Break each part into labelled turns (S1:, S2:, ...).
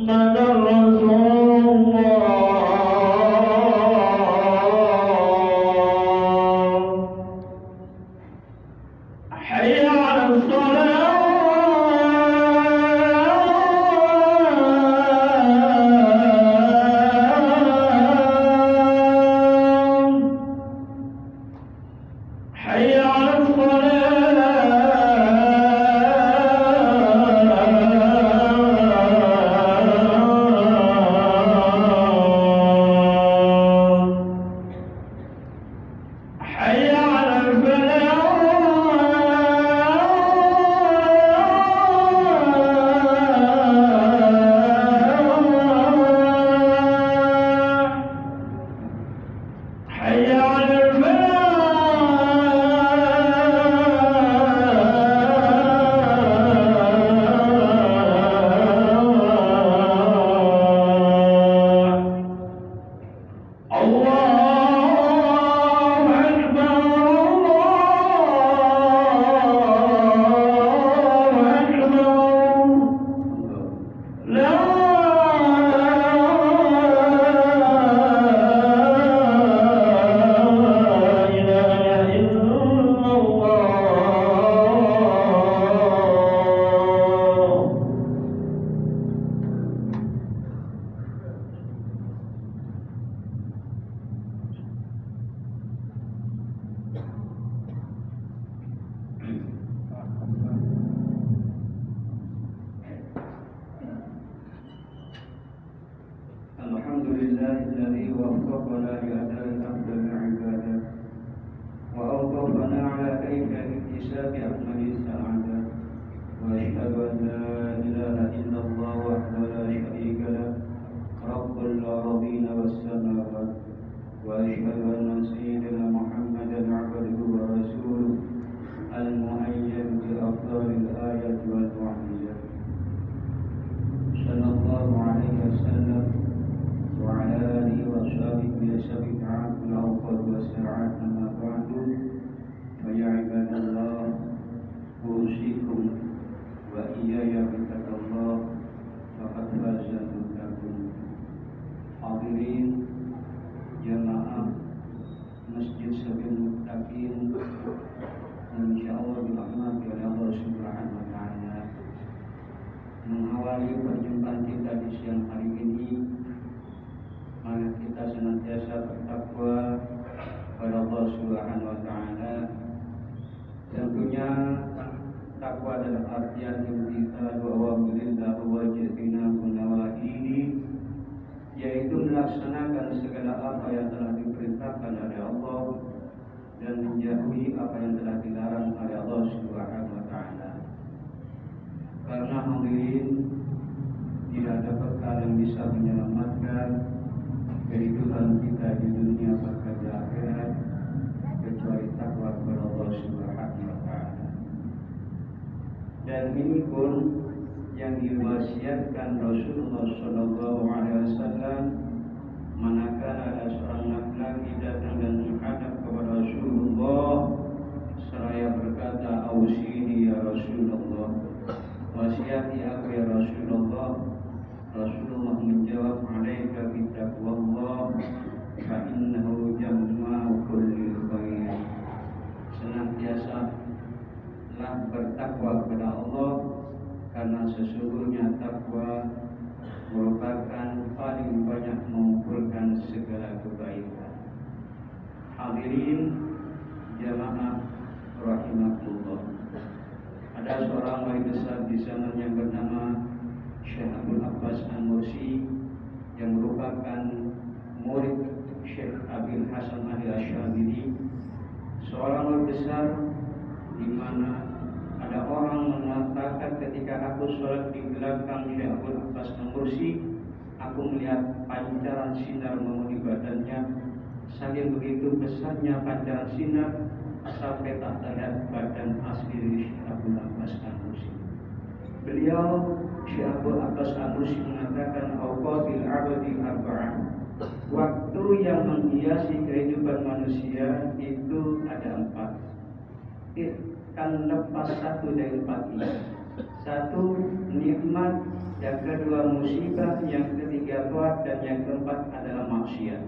S1: محمد رسول الله حي على الصلاة حي على
S2: Alhamdulillah alladzi waffaqana li adai afdal ibadah wa awqafana ala kayfiyati ihtisabi ahmadi sa'adah wa ashhadu an la ilaha illallah wahdahu la syarika lah rabbul arabin was samawat wa ashhadu anna sayyidina Muhammadan abduhu wa rasuluh al-mu'ayyad bi afdalil ayati wal mu'jizat sallallahu alaihi wasallam وعلى آله وأصحابه بأسباب تعامل الأوقات والساعات أما بعد فيا عباد الله أوصيكم وإياي بتقوى الله فقد فاز المتقون. Hadirin jamaah Masjid Sabil Muttaqin insyaallah dirahmati oleh Allah Subhanahu wa taala. Mengawali perjumpaan kita di siang hari ini, mari kita senantiasa bertakwa kepada Allah Subhanahu wa taala. Tentunya takwa dalam artian imtithalu awamirillah wa ijtinabu nawahihi, yaitu melaksanakan segala apa yang telah diperintahkan oleh Allah dan menjauhi apa yang telah dilarang oleh Allah Subhanahu wa taala. Karena hadirin, tidak ada perkara yang bisa menyelamatkan kehidupan kita di dunia bahkan di akhirat kecuali takwa kepada Allah Subhanahu wa taala. Dan ini pun yang diwasiatkan Rasulullah sallallahu alaihi wasallam manakala ada seorang laki-laki datang dan menghadap kepada Rasulullah seraya berkata, "Ausini ya Rasulullah, wasiati aku ya Rasulullah." Rasulullah menjawab, "Alaika bittaqwallah fa innahu jam'u kulli khair." Senantiasa lah bertakwa kepada Allah, karena sesungguhnya takwa merupakan paling banyak mengumpulkan segala kebaikan. Hadirin jamaah rahimakumullah. Ada seorang wali besar di zaman yang bernama Syekh Abdul Abbas An-Nursi yang merupakan murid Syekh Abil Hasan Ali Asy'adili, seorang wali besar di mana ada orang mengatakan ketika aku sholat di belakang Syekh Abdul Abbas An-Nursi, aku melihat pancaran sinar memenuhi badannya. Saking begitu besarnya pancaran sinar sampai tak terlihat badan asli Syekh Abdul Abbas An-Nursi. Beliau Syekh Abdul Abbas An-Nursi mengatakan, "Awqatil abdi arba'ah." Waktu yang menghiasi kehidupan manusia itu ada 4. Kan lepas satu dari 4 ini. Satu nikmat, yang kedua musibah, yang ketiga buat, dan yang keempat adalah maksiat.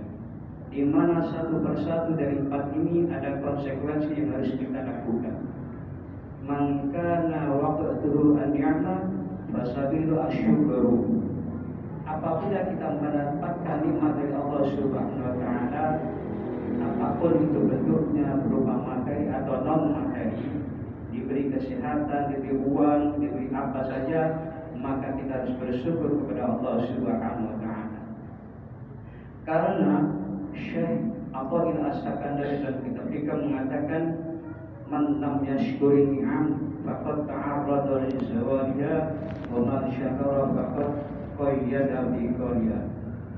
S2: Di mana satu persatu dari empat ini ada konsekuensi yang harus kita lakukan. Man kana waqtuhu an-ni'mah fasabilu asyukru. Apabila kita mendapatkan nikmat dari Allah Subhanahu wa taala, apapun itu bentuknya, berupa materi atau non materi, diberi kesehatan, diberi uang, diberi apa saja, maka kita harus bersyukur kepada Allah Subhanahu wa taala. Karena Syekh Athaillah As-Sakandari dan kitab Hikam mengatakan, man lam yashkurin ni'am faqad ta'arrada li zawaliha wa man syakara faqad qayyada bi qawliha.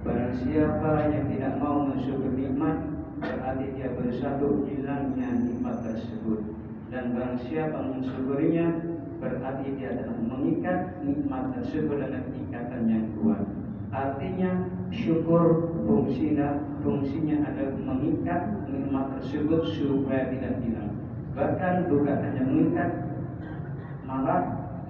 S2: Barang siapa yang tidak mau mensyukur nikmat, berarti dia bersatu hilangnya nikmat tersebut. Dan barang siapa mensyukurinya, berarti dia telah mengikat nikmat tersebut dengan ikatan yang kuat. Artinya syukur fungsinya adalah mengikat nikmat tersebut supaya tidak hilang. Bahkan bukan hanya mengikat, malah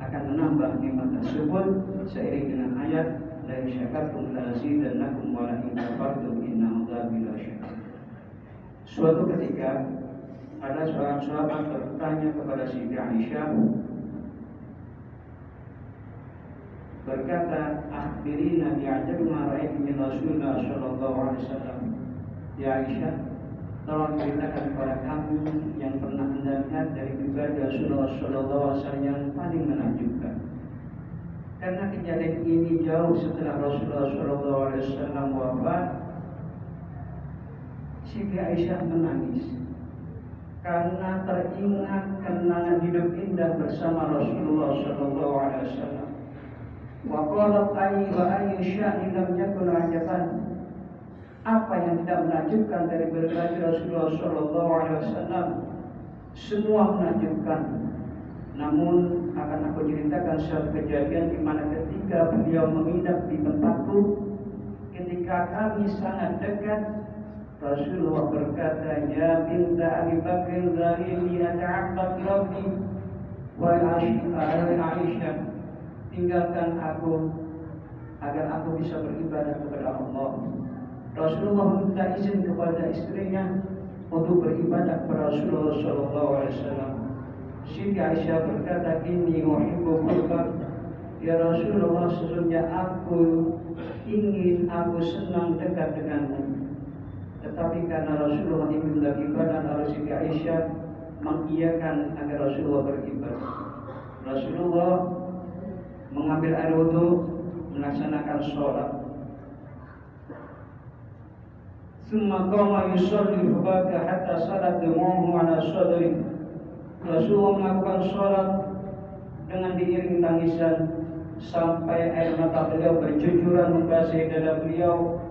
S2: akan menambah nikmat tersebut seiring dengan ayat la in syakartum la azidannakum wa la in kafartum inna adzabi lasyadid. Suatu ketika ada seorang sahabat bertanya kepada Siti Aisyah, berkata, akhbirina bi'ajab ma ra'aytu min Rasulullah sallallahu alaihi wasallam. Ya Aisyah, tolong ceritakan kepada kami yang pernah Anda lihat dari pribadi Rasulullah sallallahu alaihi wasallam yang paling menakjubkan. Karena kejadian ini jauh setelah Rasulullah sallallahu alaihi wasallam wafat. Siti Aisyah menangis karena teringat kenangan hidup indah bersama Rasulullah sallallahu alaihi wasallam. Wa qalat ayyu sya'in lam yakun ajaban. Apa yang tidak menakjubkan dari pribadi Rasulullah sallallahu alaihi wasallam? Semua menakjubkan. Namun akan aku ceritakan suatu kejadian di mana ketika beliau menginap di tempatku, ketika kami sangat dekat, Rasulullah berkata, ya binta Abi Bakr zarini ata'abbad rabbi wa Aisyah, tinggalkan aku agar aku bisa beribadah kepada Allah. Rasulullah minta izin kepada istrinya untuk beribadah kepada Rasulullah sallallahu alaihi wasallam. Siti Aisyah berkata, inni uhibbu qurbak. Ya Rasulullah, sesungguhnya aku ingin, aku senang dekat denganmu. Tetapi karena Rasulullah ingin beribadah, lalu Siti Aisyah mengiyakan agar Rasulullah beribadah. Rasulullah mengambil air wudu, melaksanakan sholat. Summa qama yusalli fabaka hatta salat dumu'uhu ala sadri. Rasulullah melakukan sholat dengan diiringi tangisan sampai air mata beliau bercucuran membasahi dada beliau.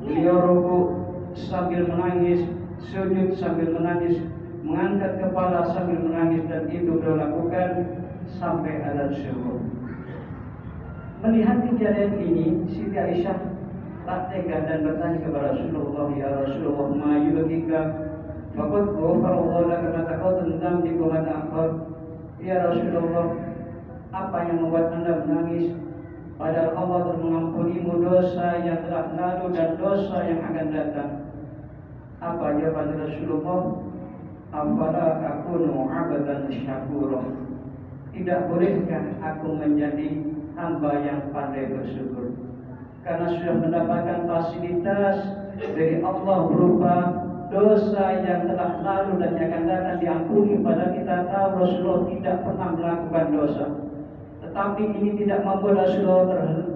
S2: Beliau rukuk sambil menangis, sujud sambil menangis, mengangkat kepala sambil menangis, dan itu beliau lakukan sampai adzan subuh. Melihat kejadian ini, Siti Aisyah tak tega dan bertanya kepada Rasulullah, ya Rasulullah, ma yubkika? Faqad ghafarallahu laka ma taqaddama min dhanbika wa ma ta'akhkhar. Ya Rasulullah, apa yang membuat Anda menangis? Padahal Allah telah mengampunimu dosa yang telah lalu dan dosa yang akan datang. Apa jawaban Rasulullah? Afala akunu 'abdan syakura. Tidak bolehkah aku menjadi hamba yang pandai bersyukur? Karena sudah mendapatkan fasilitas dari Allah berupa dosa yang telah lalu dan yang akan datang diampuni. Padahal kita tahu Rasulullah tidak pernah melakukan dosa. Tetapi ini tidak membuat Rasulullah terhenti.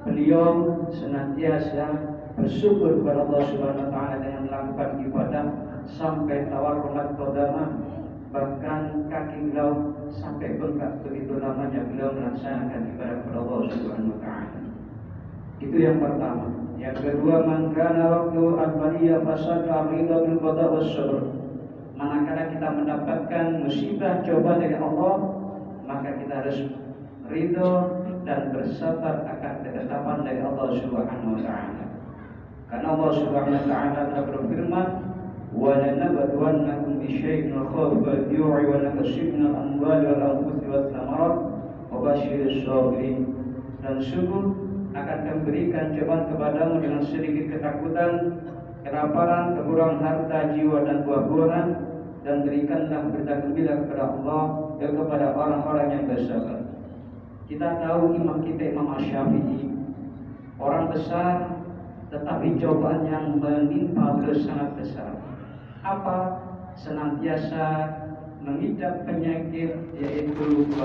S2: Beliau senantiasa bersyukur kepada Allah Subhanahu wa taala dengan melakukan ibadah sampai tawarrulat qadamah, bahkan kaki beliau sampai bengkak, begitu lamanya beliau melaksanakan ibadah kepada Allah Subhanahu wa taala. Itu yang pertama. Yang kedua, man kana waqtu al-baliyah fasada ridha bil qada was sabr. Manakala kita mendapatkan musibah cobaan dari Allah, maka kita harus ridho dan bersabar akan ketetapan dari Allah Subhanahu wa taala. Karena Allah Subhanahu wa taala telah berfirman, وَلَنَبْلُوَنَّكُمْ بِشَيْءٍ مِنَ الْخَوْفِ وَالْجُوعِ وَنَقْصٍ مِنَ الْأَمْوَالِ وَالْأَنْفُسِ وَالثَّمَرَاتِ وَبَشِّرِ الصَّابِرِينَ. Dan sungguh akan kami berikan cobaan kepadamu dengan sedikit ketakutan, kelaparan, kekurangan harta, jiwa dan buah-buahan, dan berikanlah berita gembira kepada Allah dan kepada orang-orang yang bersabar. Kita tahu imam kita Imam Asy-Syafi'i orang besar, tetapi cobaan yang menimpa beliau sangat besar. Apa? Senantiasa mengidap penyakit yaitu lupa.